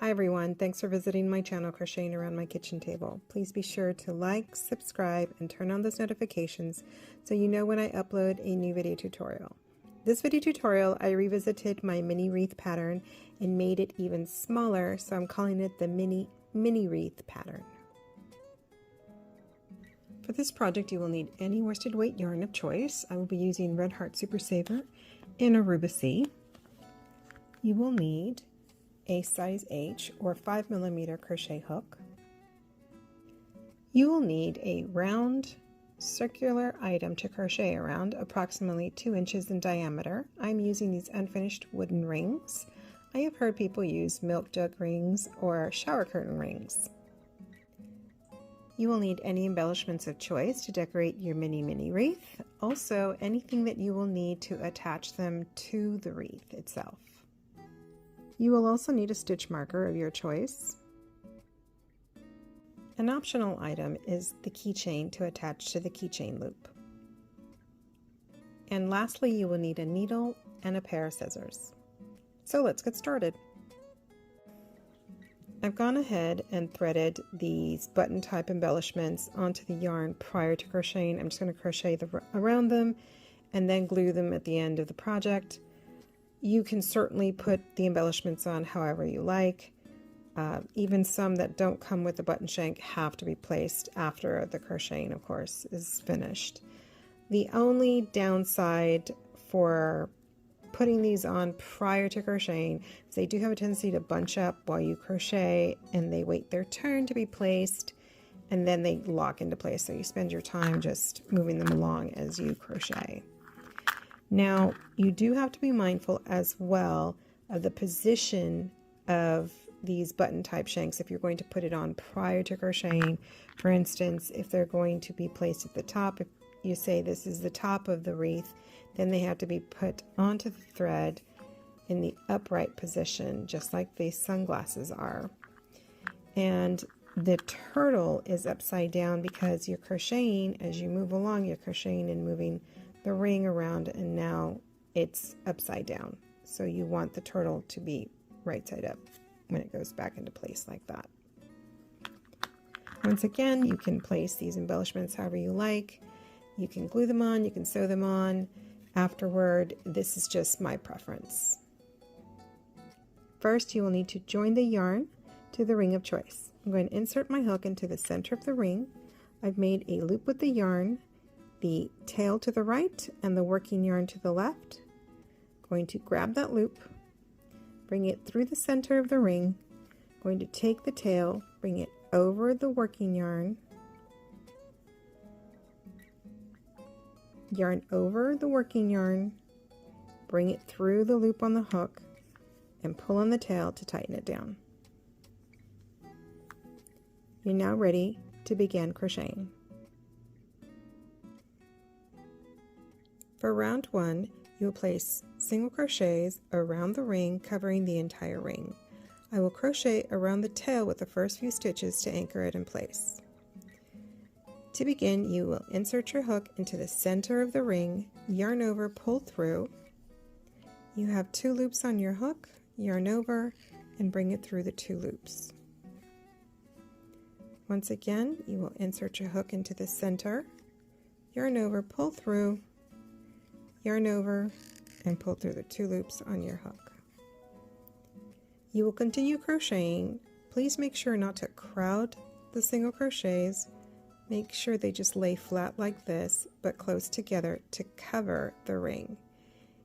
Hi everyone, thanks for visiting my channel Crocheting Around My Kitchen Table. Please be sure to like, subscribe, and turn on those notifications so you know when I upload a new video tutorial. This video tutorial I revisited my mini wreath pattern and made it even smaller, so I'm calling it the mini wreath pattern. For this project you will need any worsted weight yarn of choice. I will be using Red Heart Super Saver in Aruba C. You will need a size H or 5mm crochet hook. You will need a round circular item to crochet around, approximately 2 inches in diameter. I'm using these unfinished wooden rings. I have heard people use milk jug rings or shower curtain rings. You will need any embellishments of choice to decorate your mini wreath. Also, anything that you will need to attach them to the wreath itself. You will also need a stitch marker of your choice. An optional item is the keychain to attach to the keychain loop. And lastly, you will need a needle and a pair of scissors. So let's get started. I've gone ahead and threaded these button type embellishments onto the yarn prior to crocheting. I'm just going to crochet around them and then glue them at the end of the project. You can certainly put the embellishments on however you like. Even some that don't come with the button shank have to be placed after the crocheting, of course, is finished. The only downside for putting these on prior to crocheting is they do have a tendency to bunch up while you crochet, and they wait their turn to be placed, and then they lock into place. So you spend your time just moving them along as you crochet. Now, you do have to be mindful as well of the position of these button type shanks if you're going to put it on prior to crocheting. For instance, if they're going to be placed at the top, if you say this is the top of the wreath, then they have to be put onto the thread in the upright position, just like these sunglasses are. And the turtle is upside down because you're crocheting, as you move along, you're crocheting and moving the ring around, and now it's upside down. So you want the turtle to be right side up when it goes back into place like that. Once again, you can place these embellishments however you like. You can glue them on, you can sew them on afterward. This is just my preference. First, you will need to join the yarn to the ring of choice. I'm going to insert my hook into the center of the ring. I've made a loop with the yarn, the tail to the right and the working yarn to the left. Going to grab that loop, bring it through the center of the ring, going to take the tail, bring it over the working yarn over the working yarn, bring it through the loop on the hook, and pull on the tail to tighten it down. You're now ready to begin crocheting. For round 1, you will place single crochets around the ring, covering the entire ring. I will crochet around the tail with the first few stitches to anchor it in place. To begin, you will insert your hook into the center of the ring, yarn over, pull through. You have 2 loops on your hook, yarn over, and bring it through the 2 loops. Once again, you will insert your hook into the center, yarn over, pull through, yarn over, and pull through the 2 loops on your hook. You will continue crocheting. Please make sure not to crowd the single crochets. Make sure they just lay flat like this, but close together to cover the ring.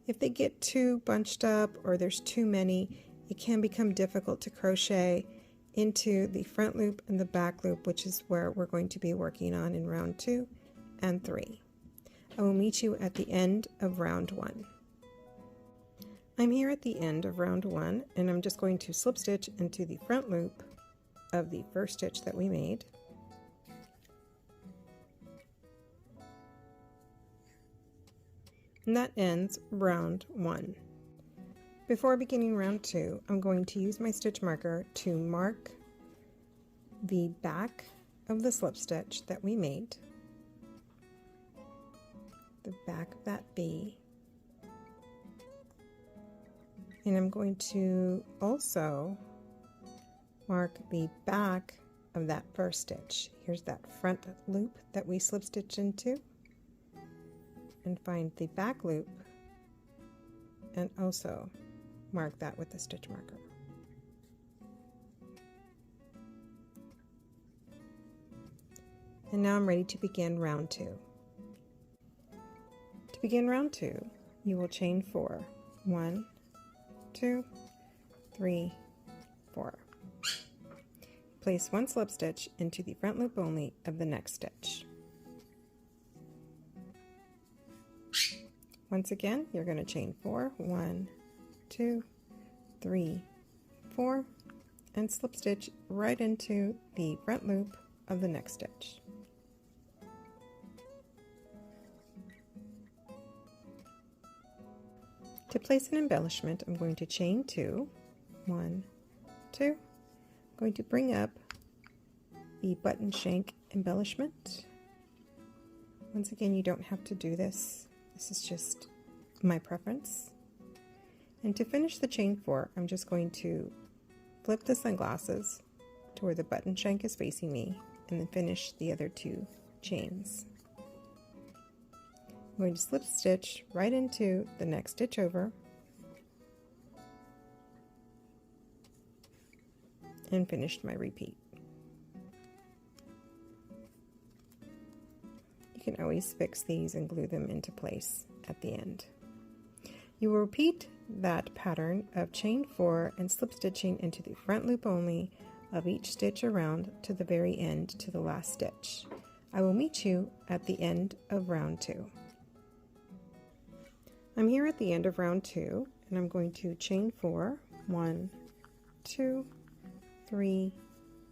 If they get too bunched up or there's too many, it can become difficult to crochet into the front loop and the back loop, which is where we're going to be working on in round 2 and 3. I will meet you at the end of round 1. I'm here at the end of round 1, and I'm just going to slip stitch into the front loop of the first stitch that we made. And that ends round 1. Before beginning round 2, I'm going to use my stitch marker to mark the back of the slip stitch that we made, the back of that V, and I'm going to also mark the back of that first stitch. Here's that front loop that we slip stitched into, and find the back loop and also mark that with the stitch marker. And now I'm ready to begin round 2. To begin round 2, you will chain 4. 1, 2, 3, 4. Place one slip stitch into the front loop only of the next stitch. Once again, you're going to chain 4. 1, 2, 3, 4, and slip stitch right into the front loop of the next stitch. To place an embellishment, I'm going to chain 2, 1, 2. I'm going to bring up the button shank embellishment. Once again, you don't have to do this. This is just my preference. And to finish the chain 4, I'm just going to flip the sunglasses to where the button shank is facing me, and then finish the other 2 chains. I'm going to slip stitch right into the next stitch over and finish my repeat. You can always fix these and glue them into place at the end. You will repeat that pattern of chain 4 and slip stitching into the front loop only of each stitch around to the very end to the last stitch. I will meet you at the end of round 2. I'm here at the end of round 2, and I'm going to chain 4, 1, 2, 3,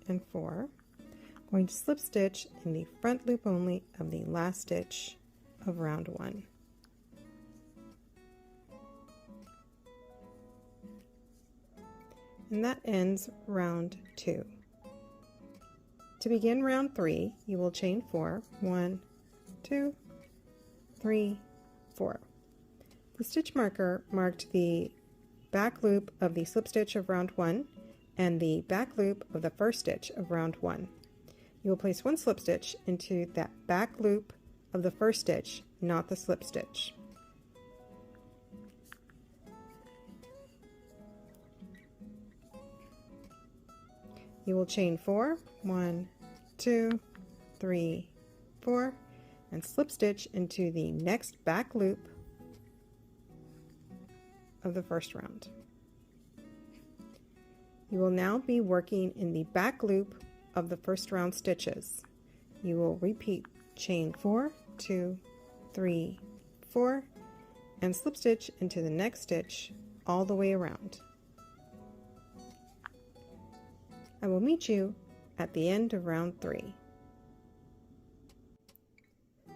and 4. I'm going to slip stitch in the front loop only of the last stitch of round 1. And that ends round 2. To begin round 3, you will chain 4, 1, 2, 3, 4. The stitch marker marked the back loop of the slip stitch of round 1 and the back loop of the first stitch of round 1. You will place one slip stitch into that back loop of the first stitch, not the slip stitch. You will chain 4, 1, 2, 3, 4, and slip stitch into the next back loop of the first round. You will now be working in the back loop of the first round stitches. You will repeat chain 4, 2, 3, 4, and slip stitch into the next stitch all the way around. I will meet you at the end of round 3.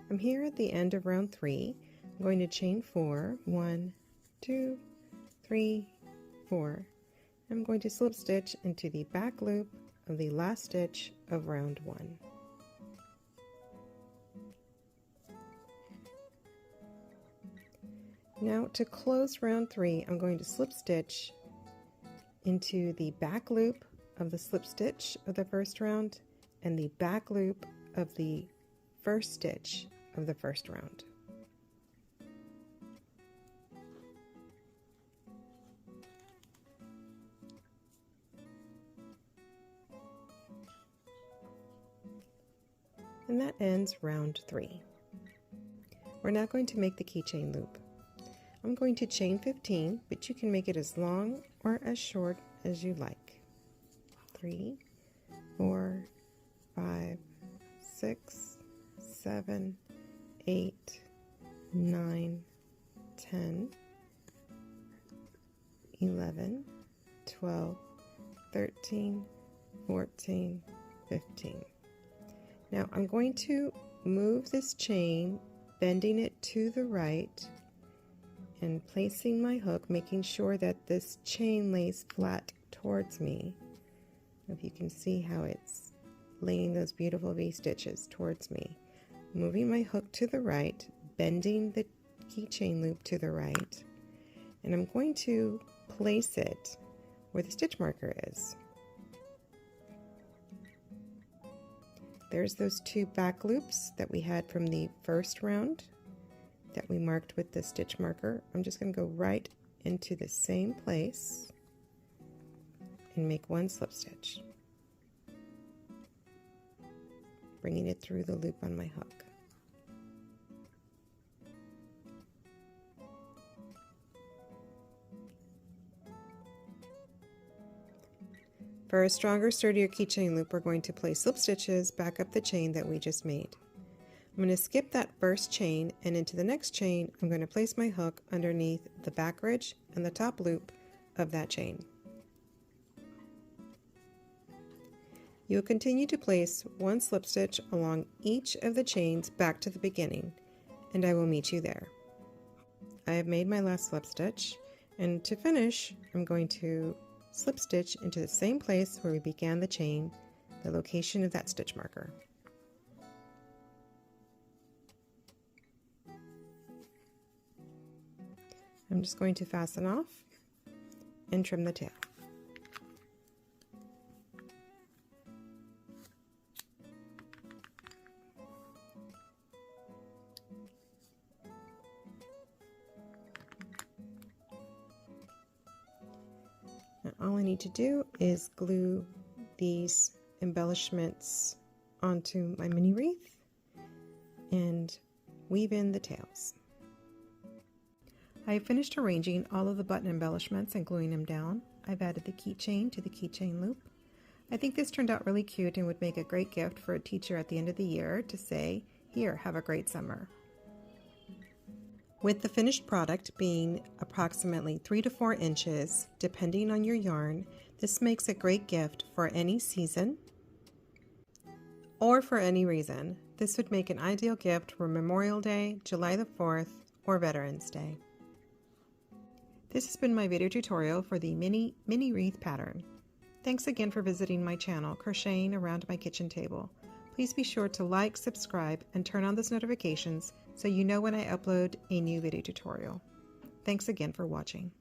I'm here at the end of round 3. I'm going to chain 4, 1, 2, 3, 4. I'm going to slip stitch into the back loop of the last stitch of round 1. Now to close round 3, I'm going to slip stitch into the back loop of the slip stitch of the first round and the back loop of the first stitch of the first round. And that ends round 3. We're now going to make the keychain loop. I'm going to chain 15, but you can make it as long or as short as you like. 3, 4, 5, 6, 7, 8, 9, 10, 11, 12, 13, 14, 15. Now I'm going to move this chain, bending it to the right and placing my hook, making sure that this chain lays flat towards me. If you can see how it's laying those beautiful V-stitches towards me. Moving my hook to the right, bending the keychain loop to the right, and I'm going to place it where the stitch marker is. there's those 2 back loops that we had from the first round that we marked with the stitch marker. I'm just going to go right into the same place and make 1 slip stitch, bringing it through the loop on my hook. For a stronger, sturdier keychain loop, we're going to place slip stitches back up the chain that we just made. I'm going to skip that first chain, and into the next chain I'm going to place my hook underneath the back ridge and the top loop of that chain. You will continue to place 1 slip stitch along each of the chains back to the beginning, and I will meet you there. I have made my last slip stitch, and to finish I'm going to slip stitch into the same place where we began the chain, the location of that stitch marker. I'm just going to fasten off and trim the tail. Now all I need to do is glue these embellishments onto my mini wreath and weave in the tails. I have finished arranging all of the button embellishments and gluing them down. I've added the keychain to the keychain loop. I think this turned out really cute and would make a great gift for a teacher at the end of the year to say, "Here, have a great summer." With the finished product being approximately 3 to 4 inches, depending on your yarn, this makes a great gift for any season or for any reason. This would make an ideal gift for Memorial Day, July the 4th, or Veterans Day. This has been my video tutorial for the Mini-Wreath pattern. Thanks again for visiting my channel, Crocheting Around My Kitchen Table. Please be sure to like, subscribe, and turn on those notifications so you know when I upload a new video tutorial. Thanks again for watching.